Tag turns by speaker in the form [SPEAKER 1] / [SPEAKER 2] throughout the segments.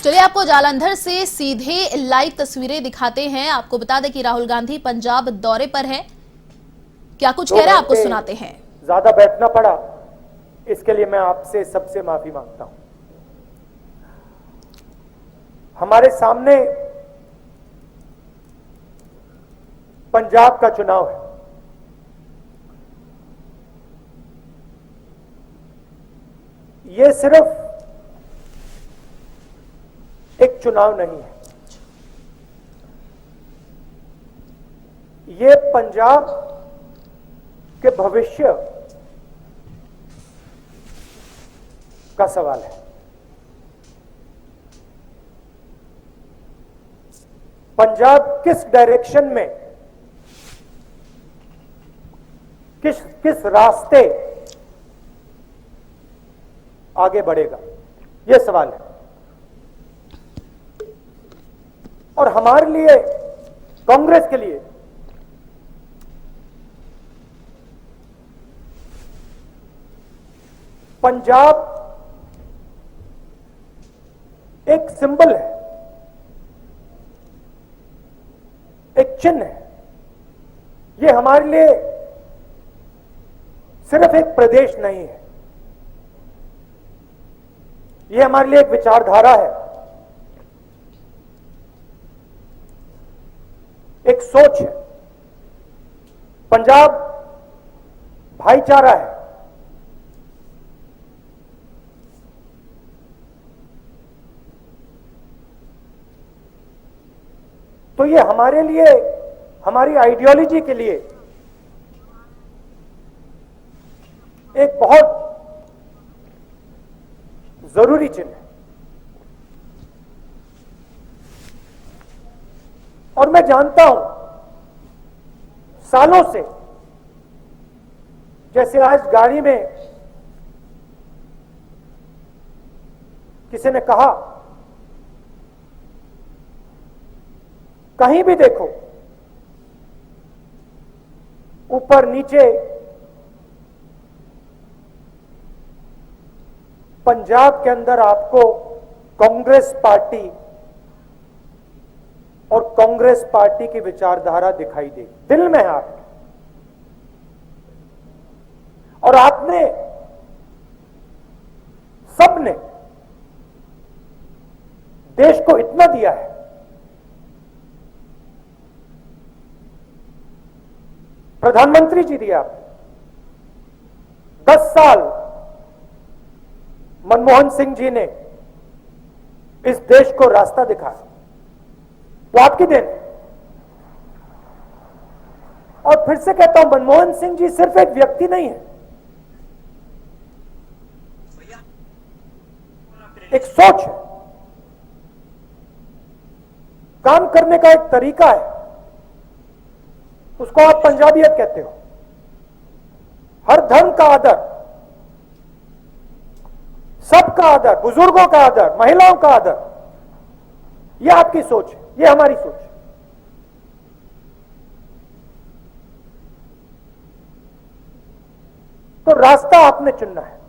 [SPEAKER 1] चलिए आपको जालंधर से सीधे लाइव तस्वीरें दिखाते हैं। आपको बता दें कि राहुल गांधी पंजाब दौरे पर है। क्या कुछ कह रहे हैं आपको सुनाते हैं।
[SPEAKER 2] ज्यादा बैठना पड़ा, इसके लिए मैं आपसे सबसे माफी मांगता हूं। हमारे सामने पंजाब का चुनाव है। ये सिर्फ एक चुनाव नहीं है, ये पंजाब के भविष्य का सवाल है। पंजाब किस डायरेक्शन में, किस रास्ते आगे बढ़ेगा, यह सवाल है। और हमारे लिए, कांग्रेस के लिए, पंजाब एक सिंबल है, एक चिन्ह है। यह हमारे लिए सिर्फ एक प्रदेश नहीं है, यह हमारे लिए एक विचारधारा है, एक सोच है। पंजाब भाईचारा है। तो ये हमारे लिए, हमारी आइडियोलॉजी के लिए एक बहुत जरूरी चिन्ह है। और मैं जानता हूं सालों से, जैसे आज गाड़ी में किसी ने कहा, कहीं भी देखो, ऊपर नीचे पंजाब के अंदर आपको कांग्रेस पार्टी और कांग्रेस पार्टी की विचारधारा दिखाई देगी, दिल में है आपके। और आपने, सबने देश को इतना दिया है, प्रधानमंत्री जी दिया, 10 साल मनमोहन सिंह जी ने इस देश को रास्ता दिखाया, वो आपकी देन है। और फिर से कहता हूं, मनमोहन सिंह जी सिर्फ एक व्यक्ति नहीं है, एक सोच है, काम करने का एक तरीका है। उसको आप पंजाबियत कहते हो। हर धर्म का आदर, सबका आदर, बुजुर्गों का आदर, महिलाओं का आदर, यह आपकी सोच है, यह हमारी सोच है। तो रास्ता आपने चुनना है।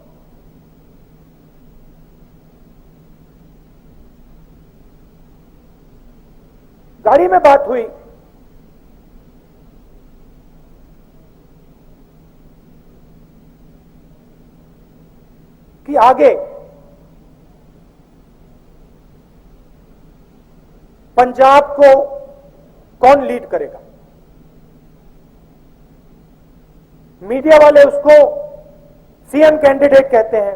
[SPEAKER 2] गाड़ी में बात हुई कि आगे पंजाब को कौन लीड करेगा। मीडिया वाले उसको सीएम कैंडिडेट कहते हैं,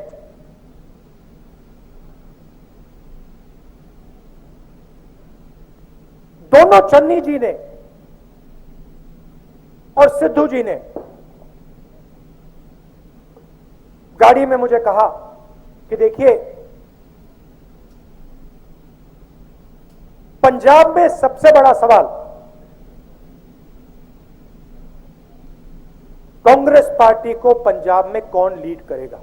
[SPEAKER 2] दोनों चन्नी जी ने और सिद्धू जी ने गाड़ी में मुझे कहा कि देखिए, पंजाब में सबसे बड़ा सवाल कांग्रेस पार्टी को पंजाब में कौन लीड करेगा।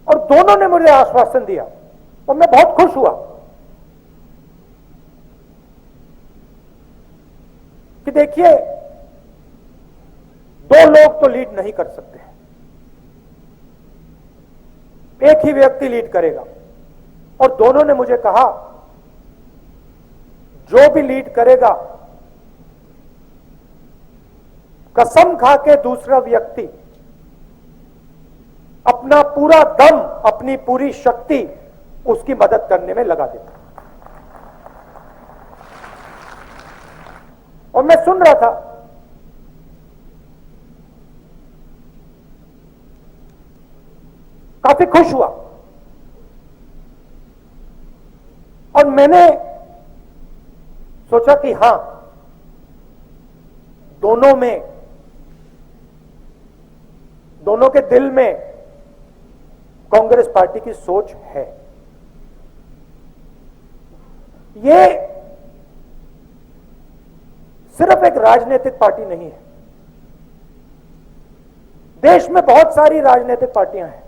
[SPEAKER 2] और दोनों ने मुझे आश्वासन दिया और मैं बहुत खुश हुआ कि देखिए, दो लोग तो लीड नहीं कर सकते, एक ही व्यक्ति लीड करेगा। और दोनों ने मुझे कहा, जो भी लीड करेगा, कसम खा के दूसरा व्यक्ति अपना पूरा दम, अपनी पूरी शक्ति उसकी मदद करने में लगा देता। और मैं सुन रहा था, काफी खुश हुआ। और मैंने सोचा कि हां, दोनों के दिल में कांग्रेस पार्टी की सोच है। ये सिर्फ एक राजनीतिक पार्टी नहीं है। देश में बहुत सारी राजनीतिक पार्टियां हैं।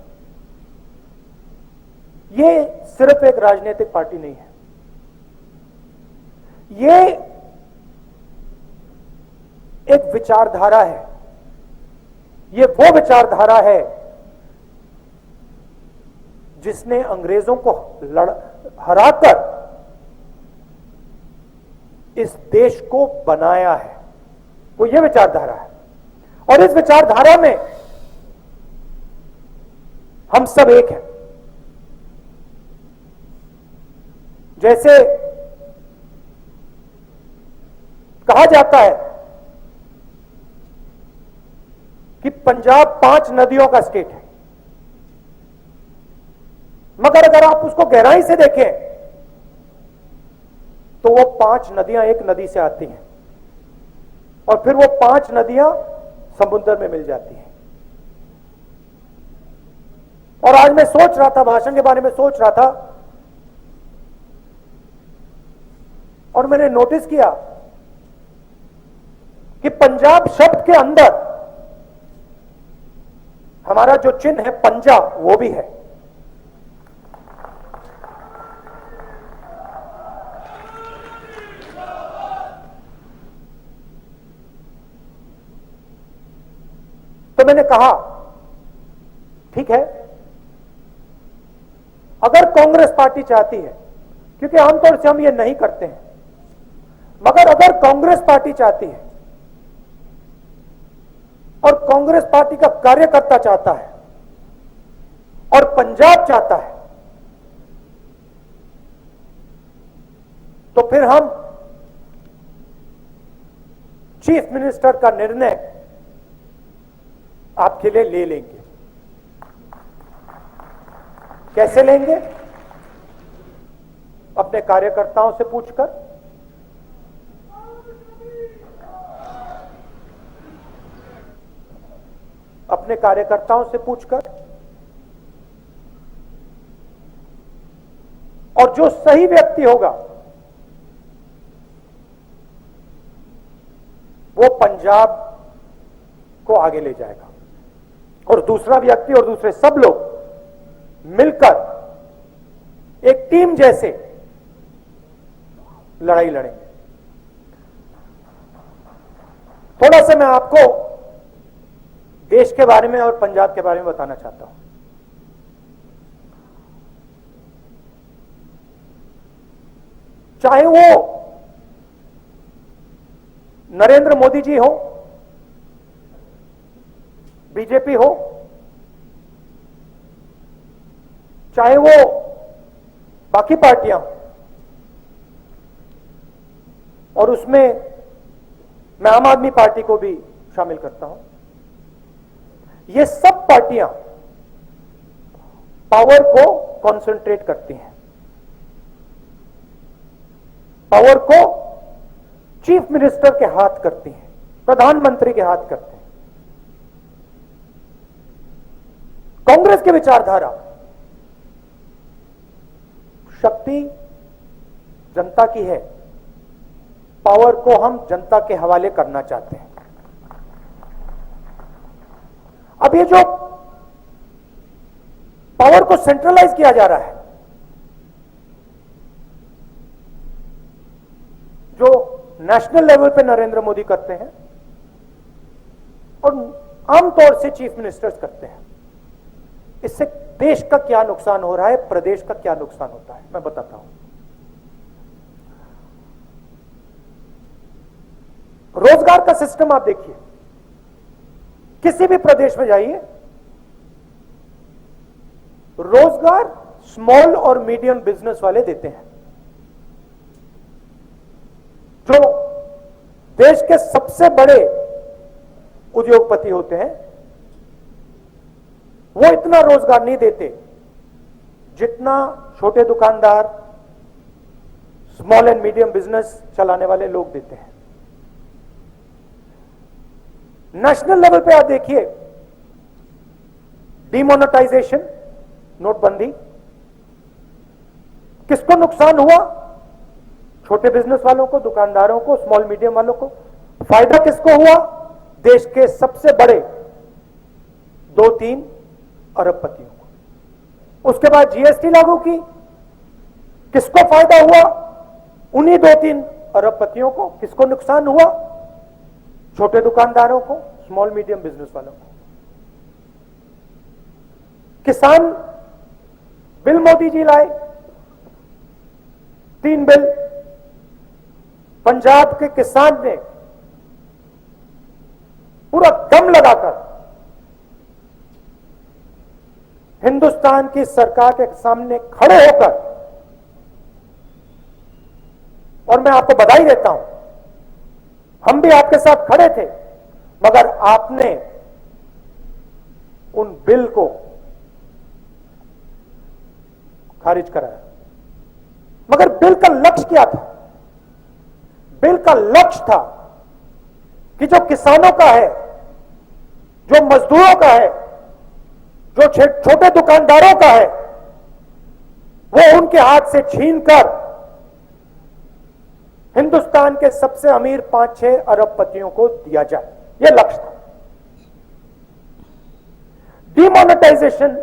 [SPEAKER 2] ये सिर्फ एक राजनीतिक पार्टी नहीं है। ये एक विचारधारा है। ये वो विचारधारा है जिसने अंग्रेजों को हराकर इस देश को बनाया है। वो ये विचारधारा है। और इस विचारधारा में हम सब एक हैं। जैसे कहा जाता है कि पंजाब 5 नदियों का स्टेट है, मगर अगर आप उसको गहराई से देखें तो वो 5 नदियां एक नदी से आती हैं और फिर वो 5 नदियां समुद्र में मिल जाती हैं। और आज मैं सोच रहा था, भाषण के बारे में सोच रहा था, और मैंने नोटिस किया कि पंजाब शब्द के अंदर हमारा जो चिन्ह है पंजा, वो भी है। तो मैंने कहा, ठीक है, अगर कांग्रेस पार्टी चाहती है, क्योंकि आमतौर से हम ये नहीं करते हैं, मगर अगर कांग्रेस पार्टी चाहती है और कांग्रेस पार्टी का कार्यकर्ता चाहता है और पंजाब चाहता है, तो फिर हम चीफ मिनिस्टर का निर्णय आपके लिए ले लेंगे। कैसे लेंगे? अपने कार्यकर्ताओं से पूछकर, अपने कार्यकर्ताओं से पूछकर, और जो सही व्यक्ति होगा वो पंजाब को आगे ले जाएगा और दूसरा व्यक्ति और दूसरे सब लोग मिलकर एक टीम जैसे लड़ाई लड़ेंगे। थोड़ा सा मैं आपको देश के बारे में और पंजाब के बारे में बताना चाहता हूं। चाहे वो नरेंद्र मोदी जी हो, बीजेपी हो, चाहे वो बाकी पार्टियां हो, और उसमें मैं आम आदमी पार्टी को भी शामिल करता हूं, ये सब पार्टियां पावर को कंसंट्रेट करती हैं, पावर को चीफ मिनिस्टर के हाथ करती हैं, प्रधानमंत्री के हाथ करते हैं। कांग्रेस की विचारधारा, शक्ति जनता की है, पावर को हम जनता के हवाले करना चाहते हैं। अब ये जो पावर को सेंट्रलाइज किया जा रहा है, जो नेशनल लेवल पे नरेंद्र मोदी करते हैं और आमतौर से चीफ मिनिस्टर्स करते हैं, इससे देश का क्या नुकसान हो रहा है, प्रदेश का क्या नुकसान होता है, मैं बताता हूं। रोजगार का सिस्टम आप देखिए, किसी भी प्रदेश में जाइए, रोजगार स्मॉल और मीडियम बिजनेस वाले देते हैं। जो देश के सबसे बड़े उद्योगपति होते हैं, वो इतना रोजगार नहीं देते जितना छोटे दुकानदार, स्मॉल एंड मीडियम बिजनेस चलाने वाले लोग देते हैं। नेशनल लेवल पे आप देखिए, डिमोनेटाइजेशन, नोटबंदी, किसको नुकसान हुआ? छोटे बिजनेस वालों को, दुकानदारों को, स्मॉल मीडियम वालों को। फायदा किसको हुआ? देश के सबसे बड़े 2-3 अरबपतियों को। उसके बाद जीएसटी लागू की, किसको फायदा हुआ? उन्हीं 2-3 अरबपतियों को। किसको नुकसान हुआ? छोटे दुकानदारों को, स्मॉल मीडियम बिजनेस वालों को। किसान बिल मोदी जी लाए, 3 बिल। पंजाब के किसान ने पूरा दम लगाकर हिंदुस्तान की सरकार के सामने खड़े होकर, और मैं आपको बधाई देता हूं, हम भी आपके साथ खड़े थे, मगर आपने उन बिल को खारिज कराया। मगर बिल का लक्ष्य क्या था? बिल का लक्ष्य था कि जो किसानों का है, जो मजदूरों का है, जो छोटे दुकानदारों का है, वो उनके हाथ से छीनकर हिंदुस्तान के सबसे अमीर 5-6 अरबपतियों को दिया जाए। यह लक्ष्य था। डिमोनेटाइजेशन,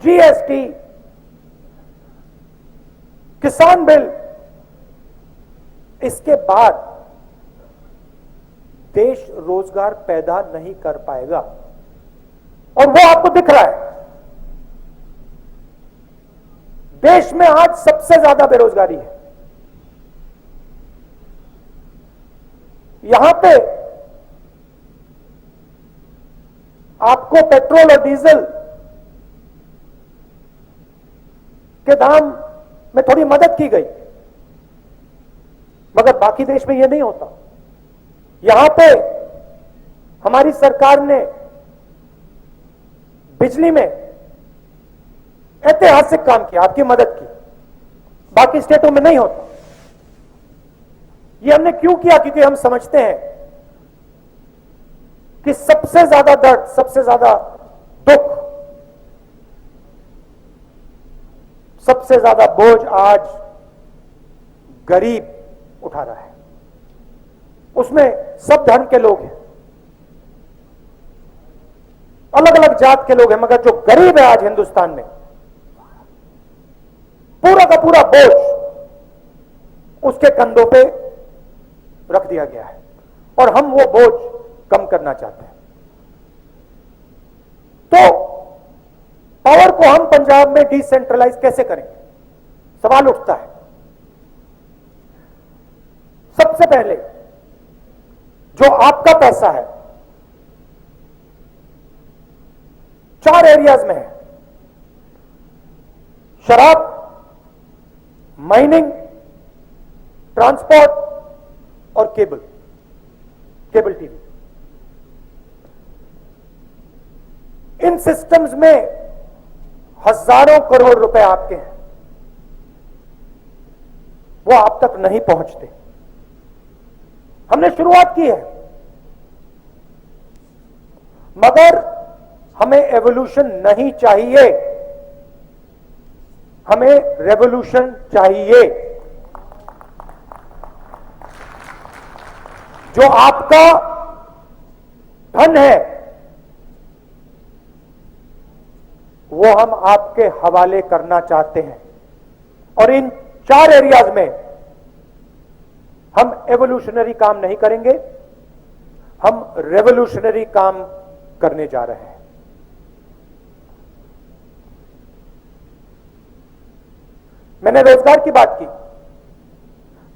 [SPEAKER 2] जीएसटी, किसान बिल, इसके बाद देश रोजगार पैदा नहीं कर पाएगा, और वो आपको दिख रहा है। देश में आज सबसे ज्यादा बेरोजगारी है। यहां पे आपको पेट्रोल और डीजल के दाम में थोड़ी मदद की गई, मगर बाकी देश में यह नहीं होता। यहां पे हमारी सरकार ने बिजली में ऐतिहासिक काम किया, आपकी मदद की, बाकी स्टेटों में नहीं होता। ये हमने क्यों किया? क्योंकि हम समझते हैं कि सबसे ज्यादा दर्द, सबसे ज्यादा दुख, सबसे ज्यादा बोझ आज गरीब उठा रहा है। उसमें सब धर्म के लोग हैं, अलग अलग जात के लोग हैं, मगर जो गरीब है आज हिंदुस्तान में, पूरा का पूरा बोझ उसके कंधों पे रख दिया गया है, और हम वो बोझ कम करना चाहते हैं। तो पावर को हम पंजाब में डिसेंट्रलाइज कैसे करेंगे? सवाल उठता है। सबसे पहले जो आपका पैसा है 4 एरियाज में है: शराब, माइनिंग, ट्रांसपोर्ट और केबल टीवी। इन सिस्टम्स में हजारों करोड़ रुपए आपके हैं, वो आप तक नहीं पहुंचते। हमने शुरुआत की है, मगर हमें एवोल्यूशन नहीं चाहिए, हमें रेवोल्यूशन चाहिए। जो आपका धन है वो हम आपके हवाले करना चाहते हैं, और इन 4 एरियाज में हम एवोल्यूशनरी काम नहीं करेंगे, हम रेवोल्यूशनरी काम करने जा रहे हैं। मैंने रोजगार की बात की।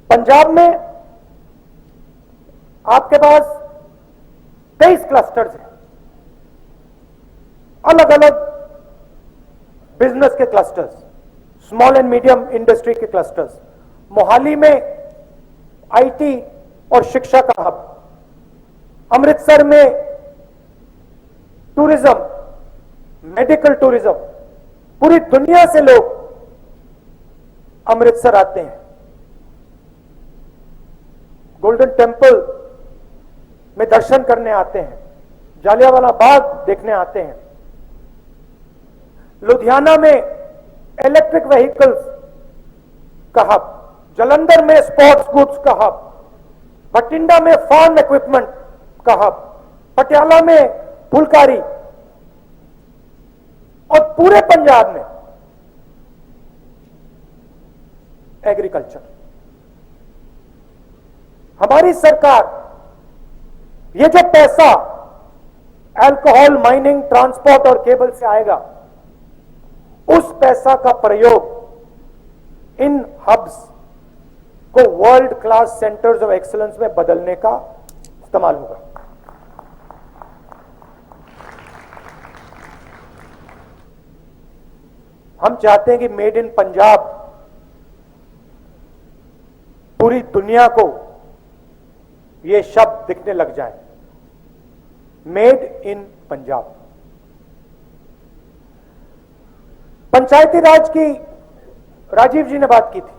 [SPEAKER 2] पंजाब में आपके पास 23 क्लस्टर्स हैं, अलग अलग बिजनेस के clusters, small and medium industry के क्लस्टर्स। मोहाली में आईटी और शिक्षा का हब, अमृतसर में टूरिज्म, मेडिकल टूरिज्म, पूरी दुनिया से लोग अमृतसर आते हैं। गोल्डन टेम्पल में दर्शन करने आते हैं, जालियांवाला बाग देखने आते हैं। लुधियाना में इलेक्ट्रिक व्हीकल्स का हब, जालंधर में स्पोर्ट्स गुड्स का हब, बठिंडा में फार्म इक्विपमेंट का हब, पटियाला में फुलकारी, और पूरे पंजाब में एग्रीकल्चर। हमारी सरकार ये जो पैसा अल्कोहल, माइनिंग, ट्रांसपोर्ट और केबल से आएगा, उस पैसा का प्रयोग इन हब्स को world class centres of excellence में बदलने का इस्तेमाल होगा। हम चाहते हैं कि मेड इन पंजाब पूरी दुनिया को ये शब्द दिखने लग जाए, मेड इन पंजाब। पंचायती राज की राजीव जी ने बात की थी।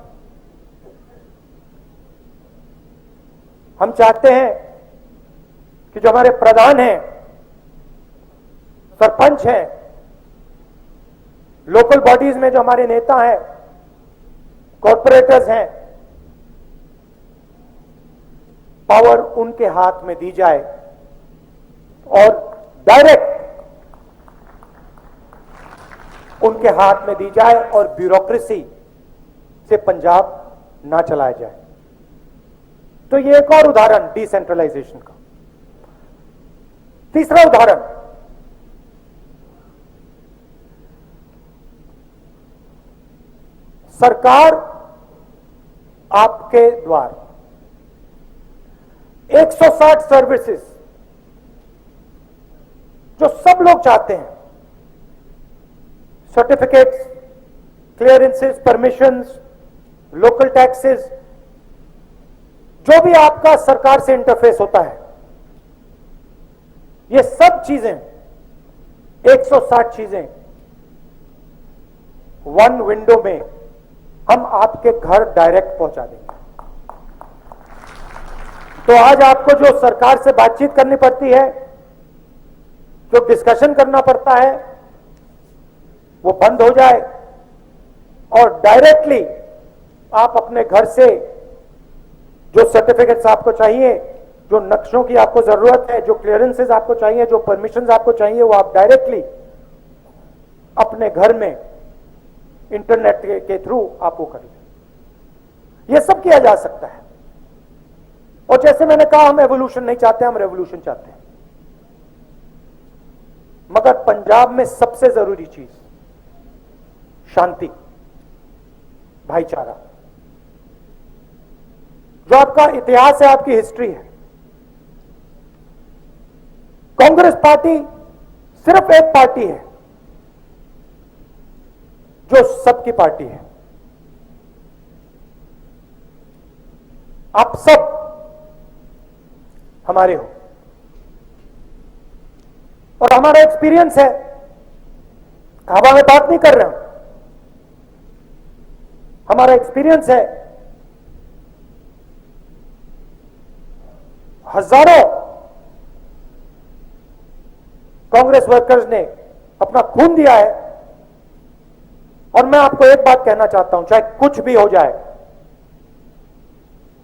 [SPEAKER 2] हम चाहते हैं कि जो हमारे प्रधान हैं, सरपंच हैं, लोकल बॉडीज में जो हमारे नेता हैं, कॉर्पोरेटर्स हैं, पावर उनके हाथ में दी जाए और डायरेक्ट उनके हाथ में दी जाए और ब्यूरोक्रेसी से पंजाब ना चलाया जाए। तो ये एक और उदाहरण डिसेंट्रलाइजेशन का। तीसरा उदाहरण, सरकार आपके द्वार 160 सर्विसेज जो सब लोग चाहते हैं, certificates, clearances, permissions, local taxes, जो भी आपका सरकार से इंटरफेस होता है, ये सब चीजें 160 चीजें वन विंडो में हम आपके घर डायरेक्ट पहुंचा देंगे। तो आज आपको जो सरकार से बातचीत करनी पड़ती है, जो डिस्कशन करना पड़ता है, वो बंद हो जाए और डायरेक्टली आप अपने घर से जो सर्टिफिकेट्स आपको चाहिए, जो नक्शों की आपको जरूरत है, जो क्लियरेंसेस आपको चाहिए, जो परमिशंस आपको चाहिए, वो आप डायरेक्टली अपने घर में इंटरनेट के थ्रू आप वो कर लें। ये सब किया जा सकता है। और जैसे मैंने कहा, हम एवोल्यूशन नहीं चाहते, हम रेवोल्यूशन चाहते हैं। मगर पंजाब में सबसे जरूरी चीज शांति, भाईचारा। जो आपका इतिहास है, आपकी हिस्ट्री है। कांग्रेस पार्टी सिर्फ एक पार्टी है जो सबकी पार्टी है। आप सब हमारे हो। और हमारा एक्सपीरियंस है, हवा में बात नहीं कर रहे हम, हमारा एक्सपीरियंस है। हजारों कांग्रेस वर्कर्स ने अपना खून दिया है। और मैं आपको एक बात कहना चाहता हूं, चाहे कुछ भी हो जाए,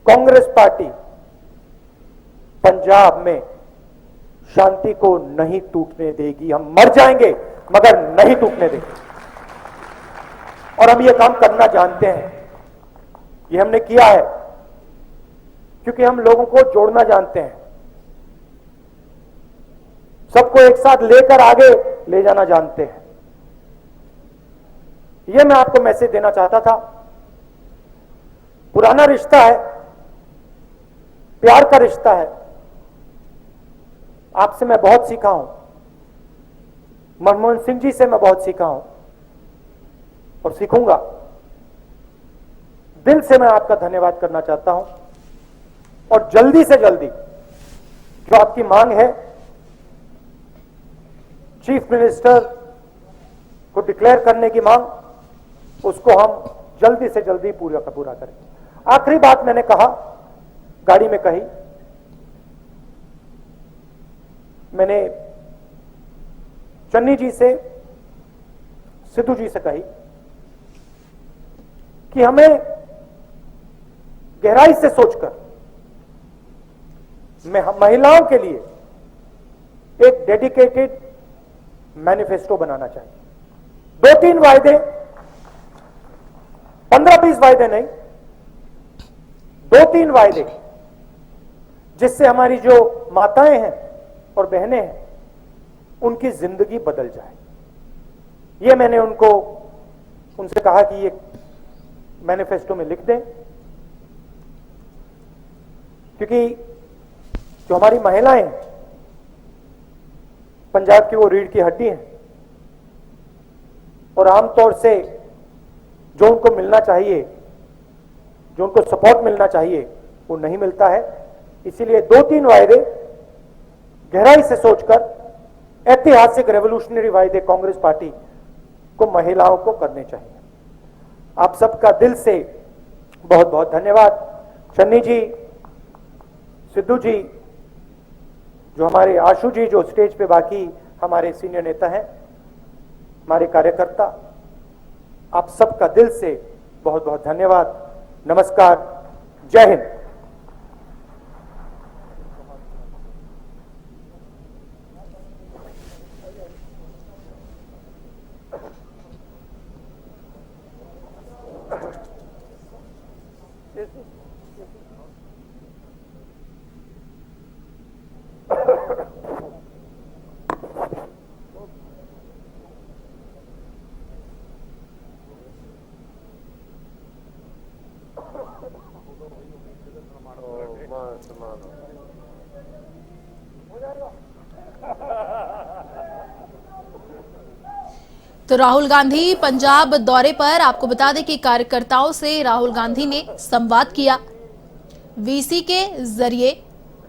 [SPEAKER 2] कांग्रेस पार्टी पंजाब में शांति को नहीं टूटने देगी। हम मर जाएंगे मगर नहीं टूटने देंगे। और हम ये काम करना जानते हैं, ये हमने किया है, क्योंकि हम लोगों को जोड़ना जानते हैं, सबको एक साथ लेकर आगे ले जाना जानते हैं। यह मैं आपको मैसेज देना चाहता था। पुराना रिश्ता है, प्यार का रिश्ता है। आपसे मैं बहुत सीखा हूं, मनमोहन सिंह जी से मैं बहुत सीखा हूं और सीखूंगा। दिल से मैं आपका धन्यवाद करना चाहता हूं और जल्दी से जल्दी जो आपकी मांग है चीफ मिनिस्टर को डिक्लेयर करने की मांग, उसको हम जल्दी से जल्दी पूरा का पूरा करें। आखिरी बात मैंने कहा, गाड़ी में कही, मैंने चन्नी जी से, सिद्धू जी से कही कि हमें गहराई से सोचकर महिलाओं के लिए एक डेडिकेटेड मैनिफेस्टो बनाना चाहिए। 2-3 वायदे, 15-20 वायदे नहीं, 2-3 वायदे, जिससे हमारी जो माताएं हैं और बहनें हैं उनकी जिंदगी बदल जाए। ये मैंने उनसे कहा कि ये मैनिफेस्टो में लिख दें, क्योंकि जो हमारी महिलाएं हैं पंजाब की वो रीढ़ की हड्डी है और आमतौर से जो उनको मिलना चाहिए, जो उनको सपोर्ट मिलना चाहिए, वो नहीं मिलता है। इसीलिए 2-3 वायदे गहराई से सोचकर, ऐतिहासिक रेवोल्यूशनरी वायदे कांग्रेस पार्टी को महिलाओं को करने चाहिए। आप सबका दिल से बहुत बहुत धन्यवाद। चन्नी जी, सिद्धू जी, जो हमारे आशु जी, जो स्टेज पे बाकी हमारे सीनियर नेता हैं, हमारे कार्यकर्ता, आप सबका दिल से बहुत बहुत धन्यवाद। नमस्कार, जय हिंद।
[SPEAKER 1] तो राहुल गांधी पंजाब दौरे पर, आपको बता दें कि कार्यकर्ताओं से राहुल गांधी ने संवाद किया। वीसी के जरिए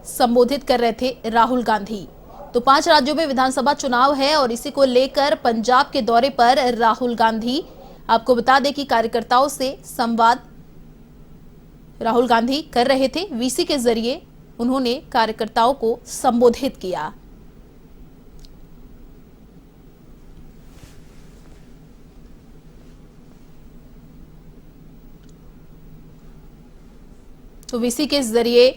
[SPEAKER 1] संबोधित कर रहे थे राहुल गांधी। तो 5 राज्यों में विधानसभा चुनाव है और इसी को लेकर पंजाब के दौरे पर राहुल गांधी, आपको बता दें कि कार्यकर्ताओं से संवाद राहुल गांधी कर रहे थे। वीसी के जरिए उन्होंने कार्यकर्ताओं को संबोधित किया। तो वीसी के जरिए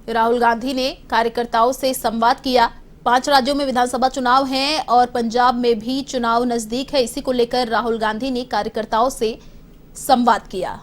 [SPEAKER 1] राहुल गांधी ने कार्यकर्ताओं से संवाद किया। 5 राज्यों में विधानसभा चुनाव हैं और पंजाब में भी चुनाव नजदीक है। इसी को लेकर राहुल गांधी ने कार्यकर्ताओं से संवाद किया।